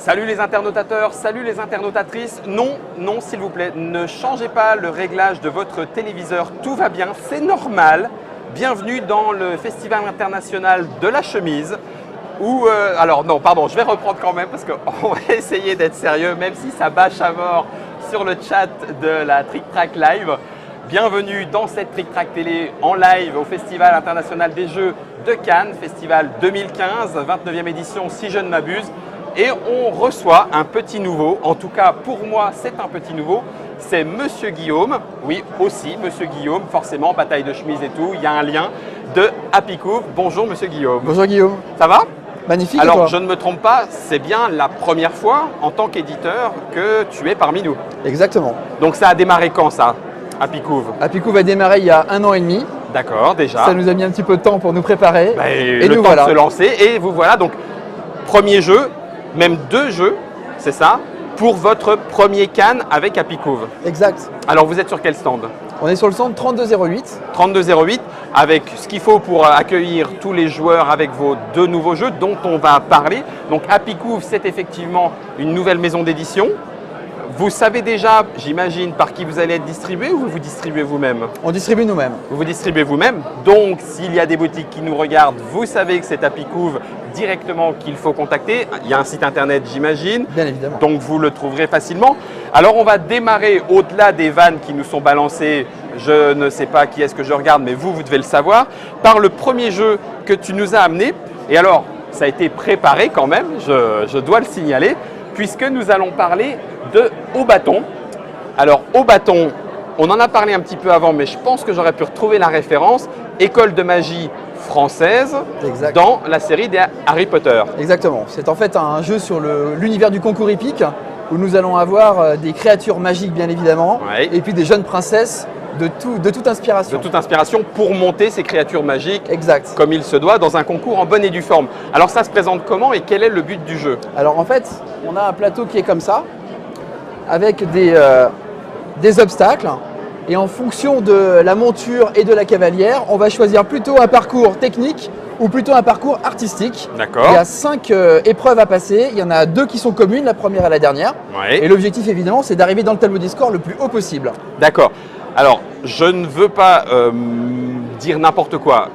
Salut les internautateurs, salut les internautatrices. Non, non s'il vous plaît, ne changez pas le réglage de votre téléviseur, tout va bien, c'est normal. Bienvenue dans le Festival international de la chemise. Alors non, pardon, je vais reprendre quand même parce qu'on va essayer d'être sérieux, même si ça bâche à mort sur le chat de la Trick Track Live. Bienvenue dans cette Trick Track Télé en live au Festival international des jeux de Cannes, Festival 2015, 29e édition si je ne m'abuse. Et on reçoit un petit nouveau, en tout cas pour moi c'est un petit nouveau, c'est Monsieur Guillaume, oui aussi Monsieur Guillaume, forcément bataille de chemise et tout, il y a un lien de Happy Couve. Bonjour Monsieur Guillaume. Bonjour Guillaume. Ça va? Magnifique. Alors je ne me trompe pas, c'est bien la première fois en tant qu'éditeur que tu es parmi nous. Exactement. Donc ça a démarré quand ça, Happy Couve? Happy Couve a démarré il y a 1 an et demi. D'accord, déjà. Ça nous a mis un petit peu de temps pour nous préparer. Et le temps de se lancer et vous voilà, donc premier jeu, même 2 jeux, c'est ça, pour votre premier Cannes avec Happy Couve. Exact. Alors vous êtes sur quel stand? On est sur le stand 3208. 3208, avec ce qu'il faut pour accueillir tous les joueurs avec vos 2 nouveaux jeux dont on va parler. Donc Happy Couve, c'est effectivement une nouvelle maison d'édition. Vous savez déjà, j'imagine, par qui vous allez être distribué ou vous distribuez vous-même? On distribue nous-mêmes. Vous vous distribuez vous-même. Donc s'il y a des boutiques qui nous regardent, vous savez que c'est Happy Couve directement qu'il faut contacter. Il y a un site internet, j'imagine. Bien évidemment. Donc vous le trouverez facilement. Alors on va démarrer au-delà des vannes qui nous sont balancées. Je ne sais pas qui est-ce que je regarde, mais vous devez le savoir. Par le premier jeu que tu nous as amené. Et alors, ça a été préparé quand même, je dois le signaler, puisque nous allons parler de Au Bâton. Alors Au Bâton, on en a parlé un petit peu avant, mais je pense que j'aurais pu retrouver la référence. École de magie française Exact. Dans la série des Harry Potter. Exactement. C'est en fait un jeu sur l'univers du concours hippique où nous allons avoir des créatures magiques bien évidemment Ouais. et puis des jeunes princesses de toute inspiration. De toute inspiration pour monter ces créatures magiques Exact. comme il se doit dans un concours en bonne et due forme. Alors ça se présente comment et quel est le but du jeu? Alors en fait, on a un plateau qui est comme ça avec des obstacles. Et en fonction de la monture et de la cavalière, on va choisir plutôt un parcours technique ou plutôt un parcours artistique. D'accord. Il y a 5 épreuves à passer. Il y en a 2 qui sont communes, la première et la dernière. Ouais. Et l'objectif, évidemment, c'est d'arriver dans le tableau des scores le plus haut possible. D'accord. Alors, je ne veux pas dire n'importe quoi.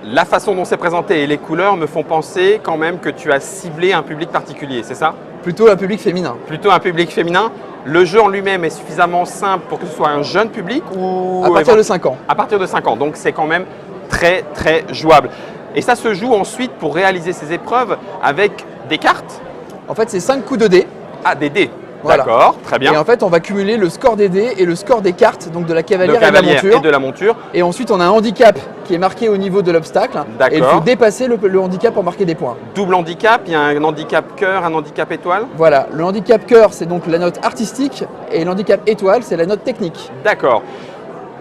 La façon dont c'est présenté et les couleurs me font penser quand même que tu as ciblé un public particulier, c'est ça? Plutôt un public féminin. Plutôt un public féminin. Le jeu en lui-même est suffisamment simple pour que ce soit un jeune public ou À partir de 5 ans. À partir de 5 ans, donc c'est quand même très très jouable. Et ça se joue ensuite pour réaliser ces épreuves avec des cartes? En fait, c'est 5 coups de dés. Ah, des dés. Voilà. D'accord, très bien. Et en fait, on va cumuler le score des dés et le score des cartes, donc de la cavalière, Le et de la cavalier monture. et de la monture. Et ensuite, on a un handicap qui est marqué au niveau de l'obstacle. D'accord. Et il faut dépasser le handicap pour marquer des points. Double handicap, il y a un handicap cœur, un handicap étoile. Voilà, le handicap cœur, c'est donc la note artistique et l'handicap étoile, c'est la note technique. D'accord.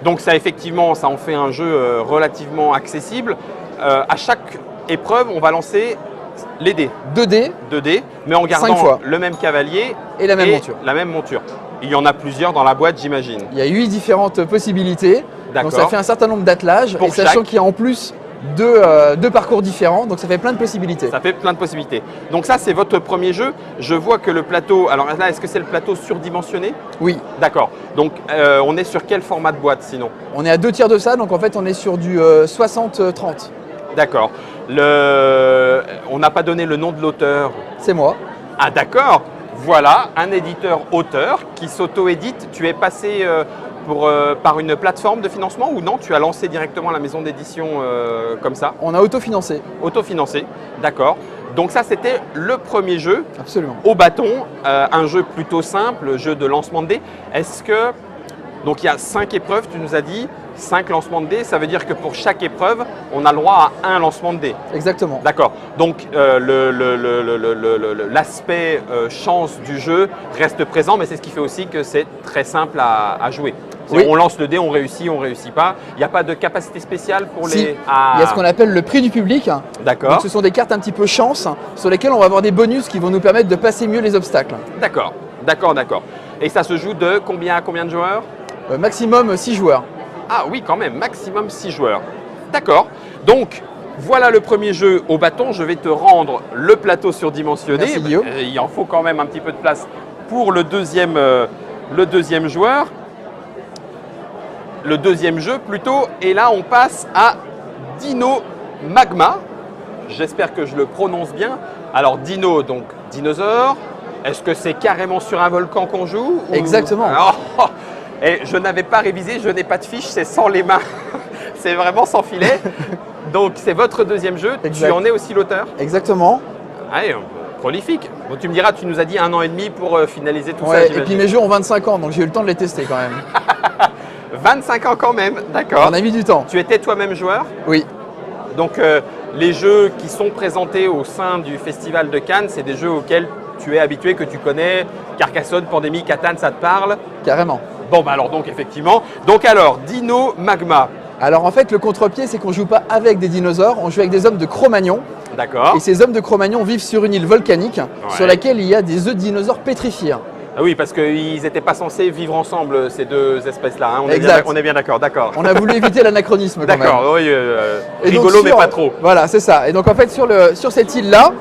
Donc ça effectivement, ça en fait un jeu relativement accessible. À chaque épreuve, on va lancer les dés. 2 dés 2 dés, mais en 5 gardant fois. le même cavalier et la même monture. La même monture. Il y en a plusieurs dans la boîte, j'imagine. Il y a 8 différentes possibilités. D'accord. Donc ça fait un certain nombre d'attelages. Pour Et sachant chaque. qu'il y a en plus deux parcours différents, donc ça fait plein de possibilités. Ça fait plein de possibilités. Donc ça, c'est votre premier jeu. Je vois que le plateau... Alors là, est-ce que c'est le plateau surdimensionné? Oui, D'accord. Donc on est sur quel format de boîte sinon? on est à 2 tiers de ça, donc en fait on est sur du 60-30. D'accord. On n'a pas donné le nom de l'auteur. C'est moi. Ah d'accord. Voilà, un éditeur-auteur qui s'auto-édite. Tu es passé par une plateforme de financement ou non? Tu as lancé directement la maison d'édition comme ça? On a autofinancé. Autofinancé, d'accord. Donc ça, c'était le premier jeu. Absolument. Au bâton, un jeu plutôt simple, jeu de lancement de dés. Est-ce que... Donc il y a 5 épreuves, tu nous as dit, 5 lancements de dés. Ça veut dire que pour chaque épreuve, on a le droit à un lancement de dés. Exactement. D'accord. Donc l'aspect chance du jeu reste présent, mais c'est ce qui fait aussi que c'est très simple à jouer. Oui. On lance le dé, on réussit pas. Il n'y a pas de capacité spéciale pour Si. les... Ah. Il y a ce qu'on appelle le prix du public. D'accord. Donc ce sont des cartes un petit peu chance sur lesquelles on va avoir des bonus qui vont nous permettre de passer mieux les obstacles. D'accord. Et ça se joue de combien à combien de joueurs? Maximum 6 joueurs. Ah oui, quand même, maximum 6 joueurs. D'accord. Donc, Voilà le premier jeu au bâton. Je vais te rendre le plateau surdimensionné. Merci, Guillaume. Il en faut quand même un petit peu de place pour le deuxième joueur. Le deuxième jeu plutôt. Et là, on passe à Dino Magma. J'espère que je le prononce bien. Alors, Dino, donc dinosaure. Est-ce que c'est carrément sur un volcan qu'on joue ou... Exactement. Oh, et je n'avais pas révisé, je n'ai pas de fiche, c'est sans les mains. C'est vraiment sans filet. Donc, c'est votre deuxième jeu. Exact. Tu en es aussi l'auteur? Exactement. Allez, prolifique. Bon, tu me diras, tu nous as dit 1 an et demi pour finaliser tout ça. Ouais, et j'imagine. puis mes jeux ont 25 ans, donc j'ai eu le temps de les tester quand même. 25 ans quand même, d'accord. On a mis du temps. Tu étais toi-même joueur? Oui, Donc, les jeux qui sont présentés au sein du Festival de Cannes, c'est des jeux auxquels tu es habitué, que tu connais. Carcassonne, Pandémie, Catan, ça te parle? carrément. Bon, bah alors donc effectivement. Donc alors, Dino Magma, Alors en fait, le contre-pied, c'est qu'on joue pas avec des dinosaures, on joue avec des hommes de Cro-Magnon. d'accord. Et ces hommes de Cro-Magnon vivent sur une île volcanique sur laquelle il y a des œufs de dinosaures pétrifiés. Ah oui, parce qu'ils n'étaient pas censés vivre ensemble, ces deux espèces-là. Hein. Exact. On est bien d'accord, d'accord. On a voulu éviter l'anachronisme quand même. D'accord, oui, Et donc rigolo mais sur- pas trop. Voilà, c'est ça. Et donc en fait, sur cette île-là,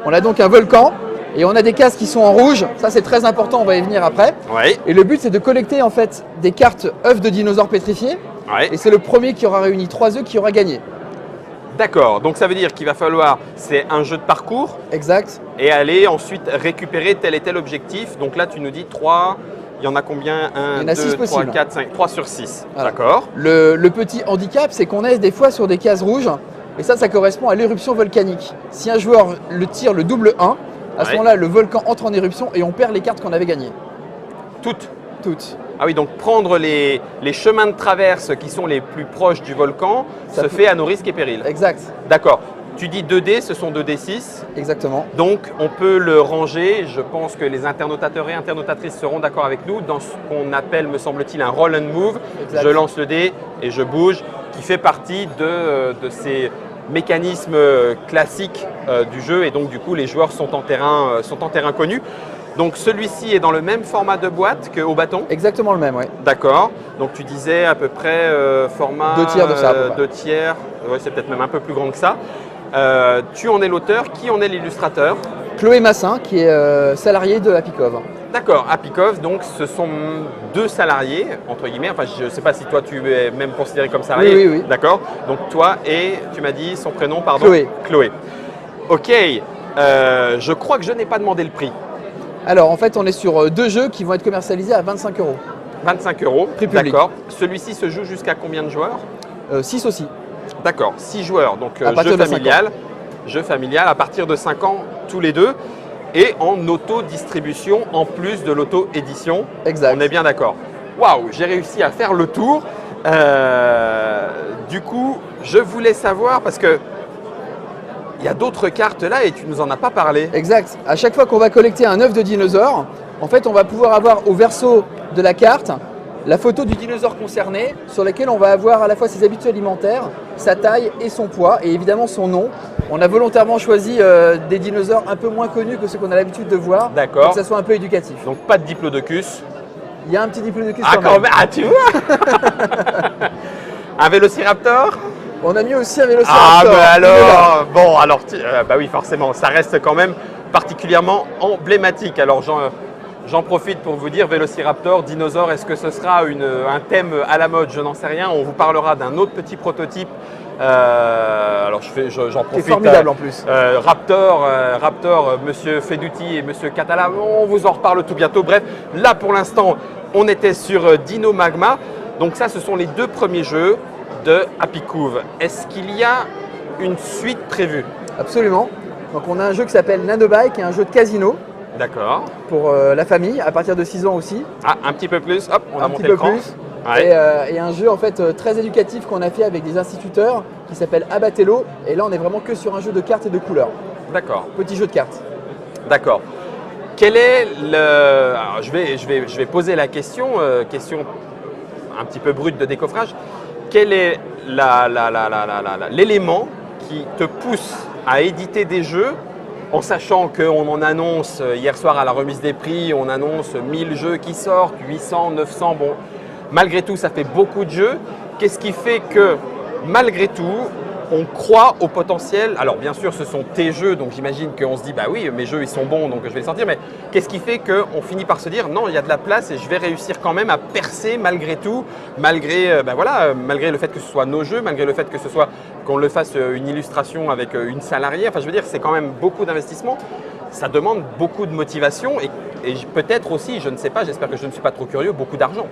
on a donc un volcan et on a des cases qui sont en rouge. Ça, c'est très important, on va y venir après. Oui, Et le but, c'est de collecter en fait des cartes œufs de dinosaures pétrifiés. oui. Et c'est le premier qui aura réuni 3 œufs qui aura gagné. D'accord, donc ça veut dire qu'il va falloir, c'est un jeu de parcours Exact. et aller ensuite récupérer tel et tel objectif. Donc là, tu nous dis 3, il y en a combien 1, Il y en a 2, six 3, possibles. 4, 5, 3 sur 6. Voilà. D'accord. Le petit handicap, c'est qu'on est des fois sur des cases rouges. Et ça correspond à l'éruption volcanique. Si un joueur le tire le double 1, à ce Ouais. moment-là, le volcan entre en éruption et on perd les cartes qu'on avait gagnées. Toutes. Toutes. Ah oui, donc prendre les chemins de traverse qui sont les plus proches du volcan Ça se peut- fait à nos risques et périls. Exact. D'accord. Tu dis 2D, ce sont 2D6. Exactement. Donc on peut le ranger, je pense que les internautateurs et internautatrices seront d'accord avec nous, dans ce qu'on appelle, me semble-t-il, un roll and move. Exact. Je lance le dé et je bouge, qui fait partie de ces mécanismes classiques du jeu. Et donc du coup, les joueurs sont en terrain connu. Donc celui-ci est dans le même format de boîte qu'au bâton. Exactement le même, ouais. D'accord. Donc tu disais à peu près format 2 tiers de ça, à peu près. 2 tiers. Ouais, c'est peut-être même un peu plus grand que ça. Tu en es l'auteur, qui en est l'illustrateur? Chloé Massin, qui est salariée de Apicov. D'accord, Apicov, donc ce sont 2 salariés, entre guillemets. Enfin, je ne sais pas si toi tu es même considéré comme salarié. Oui, oui, oui. D'accord. Donc toi et, tu m'as dit son prénom, pardon? Chloé. Chloé. Ok. Je crois que je n'ai pas demandé le prix. Alors en fait, on est sur 2 jeux qui vont être commercialisés à 25 €. 25 €. Prix public. D'accord. Celui-ci se joue jusqu'à combien de joueurs? 6 aussi. D'accord, 6 joueurs, donc À partir jeu de 5 familial. Jeu familial à partir de 5 ans tous les deux et en auto-distribution en plus de l'auto-édition. Exact. On est bien d'accord. Waouh, j'ai réussi à faire le tour. Du coup, je voulais savoir parce que il y a d'autres cartes là et tu nous en as pas parlé. Exact. À chaque fois qu'on va collecter un œuf de dinosaure, en fait, on va pouvoir avoir au verso de la carte la photo du dinosaure concerné, sur laquelle on va avoir à la fois ses habitudes alimentaires, sa taille et son poids, et évidemment son nom. On a volontairement choisi des dinosaures un peu moins connus que ceux qu'on a l'habitude de voir, D'accord. pour que ça soit un peu éducatif. Donc pas de diplodocus. Il y a un petit diplodocus Ah, quand même. ah tu vois. Un vélociraptor. On a mis aussi un Ah vélociraptor. bah Il est là. alors, bon alors, bah oui forcément, ça reste quand même particulièrement emblématique. Alors j'en profite pour vous dire, vélociraptor, dinosaure, est-ce que ce sera un thème à la mode? Je n'en sais rien, on vous parlera d'un autre petit prototype. Alors j'en Qui est profite. formidable en plus. Raptor, Monsieur Feduti et Monsieur Catala, on vous en reparle tout bientôt. Bref, là pour l'instant, on était sur Dino Magma. Donc ça, ce sont les 2 premiers jeux de Apicouve. Est-ce qu'il y a une suite prévue? Absolument. Donc on a un jeu qui s'appelle Nanobike, qui est un jeu de casino D'accord. pour la famille, à partir de 6 ans aussi. Ah, un petit peu plus. Hop, on a Un monté petit peu l'écran. plus. Ouais. Et un jeu en fait très éducatif qu'on a fait avec des instituteurs qui s'appelle Abatello. Et là on est vraiment que sur un jeu de cartes et de couleurs. D'accord. Petit jeu de cartes. D'accord. Quel est le. Alors, je vais poser la question, question un petit peu brute de décoffrage. Quel est l'élément qui te pousse à éditer des jeux en sachant qu'on en annonce hier soir à la remise des prix, on annonce 1000 jeux qui sortent, 800, 900, bon, malgré tout ça fait beaucoup de jeux. Qu'est-ce qui fait que malgré tout, on croit au potentiel. Alors bien sûr, ce sont tes jeux, donc j'imagine qu'on se dit, bah oui, mes jeux, ils sont bons, donc je vais les sortir. Mais qu'est-ce qui fait qu'on finit par se dire, non, il y a de la place et je vais réussir quand même à percer malgré tout, malgré, malgré le fait que ce soit nos jeux, malgré le fait que ce soit qu'on le fasse une illustration avec une salariée. Enfin, je veux dire, c'est quand même beaucoup d'investissement. Ça demande beaucoup de motivation et peut-être aussi, je ne sais pas, j'espère que je ne suis pas trop curieux, beaucoup d'argent.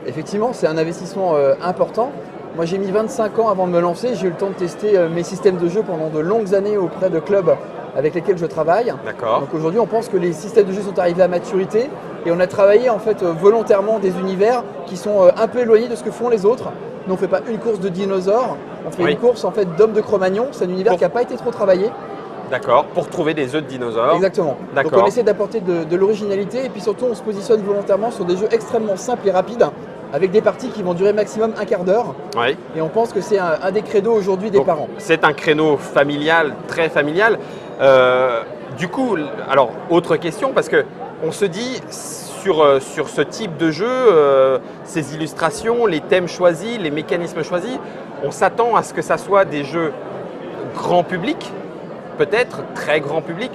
Effectivement, c'est un investissement important. Moi, j'ai mis 25 ans avant de me lancer. J'ai eu le temps de tester mes systèmes de jeu pendant de longues années auprès de clubs avec lesquels je travaille. D'accord. Donc aujourd'hui, on pense que les systèmes de jeu sont arrivés à maturité et on a travaillé en fait volontairement des univers qui sont un peu éloignés de ce que font les autres. Nous, on ne fait pas une course de dinosaures, on fait une course en fait d'hommes de Cro-Magnon. C'est un univers qui n'a pas été trop travaillé. D'accord, pour trouver des œufs de dinosaures. Exactement. Donc on essaie d'apporter de l'originalité et puis surtout on se positionne volontairement sur des jeux extrêmement simples et rapides avec des parties qui vont durer maximum un quart d'heure. Oui. Et on pense que c'est un des credos aujourd'hui des parents. C'est un créneau familial, très familial. Du coup, alors autre question, parce qu'on se dit sur ce type de jeu, ces illustrations, les thèmes choisis, les mécanismes choisis, on s'attend à ce que ça soit des jeux grand public, peut-être très grand public.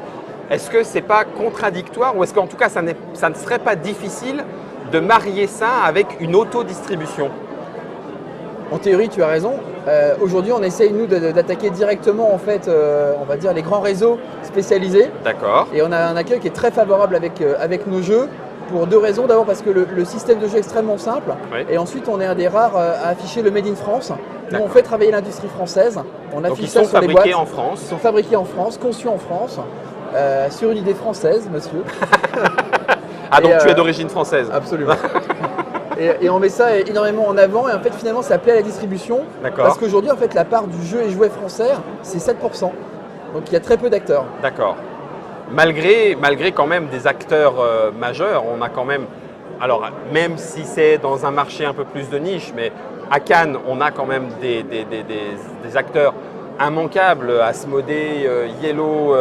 Est-ce que ce n'est pas contradictoire ou est-ce qu'en tout cas ça ne serait pas difficile de marier ça avec une autodistribution? En théorie, tu as raison. Aujourd'hui, on essaye, nous, d'attaquer directement, en fait, on va dire, les grands réseaux spécialisés. D'accord. Et on a un accueil qui est très favorable avec nos jeux pour deux raisons. D'abord parce que le système de jeu est extrêmement simple. Oui. Et ensuite, on est un des rares à afficher le Made in France. Nous, on fait travailler l'industrie française. On affiche ça sur les boîtes. Ils sont fabriqués en France. Ils sont fabriqués en France, conçus en France, sur une idée française, monsieur. Ah, donc tu es d'origine française? Absolument. Et on met ça énormément en avant et en fait finalement ça plaît à la distribution. D'accord. Parce qu'aujourd'hui en fait la part du jeu et jouet français c'est 7%. Donc il y a très peu d'acteurs. D'accord. Malgré quand même des acteurs majeurs, on a quand même, alors même si c'est dans un marché un peu plus de niche, mais à Cannes on a quand même des acteurs immanquables, Asmodée, Yellow,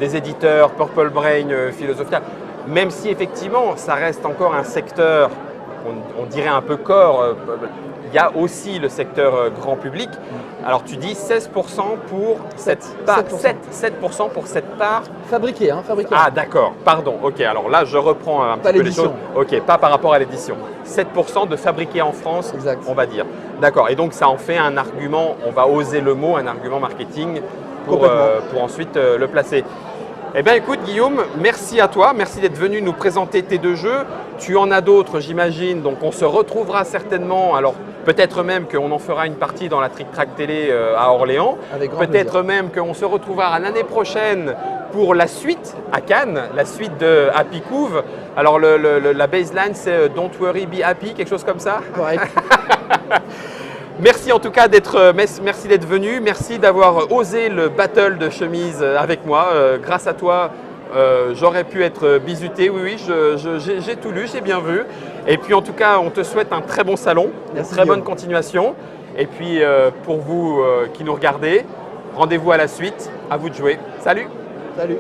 des éditeurs, Purple Brain, Philosophia. Même si effectivement ça reste encore un secteur, on dirait un peu corps, il y a aussi le secteur grand public. Alors tu dis 16% pour cette part, 7% pour cette part. Fabriqué, hein, fabriqué. Ah d'accord, pardon, ok, alors là je reprends un petit peu les choses. Ok, pas par rapport à l'édition. 7% de fabriqué en France, exact. On va dire. D'accord, et donc ça en fait un argument, on va oser le mot, un argument marketing pour ensuite le placer. Eh bien écoute Guillaume, merci à toi, merci d'être venu nous présenter tes deux jeux. Tu en as d'autres j'imagine, donc on se retrouvera certainement, alors peut-être même qu'on en fera une partie dans la Trick Track Télé à Orléans. Peut-être même qu'on se retrouvera l'année prochaine pour la suite à Cannes, la suite de Happy Couve. Alors la baseline c'est Don't Worry Be Happy, quelque chose comme ça. Correct. Merci en tout cas d'être venu, merci d'avoir osé le battle de chemise avec moi. Grâce à toi, j'aurais pu être bizuté, oui, j'ai tout lu, j'ai bien vu. Et puis en tout cas, on te souhaite un très bon salon, merci, très bonne continuation. Et puis pour vous qui nous regardez, rendez-vous à la suite, à vous de jouer. Salut! Salut!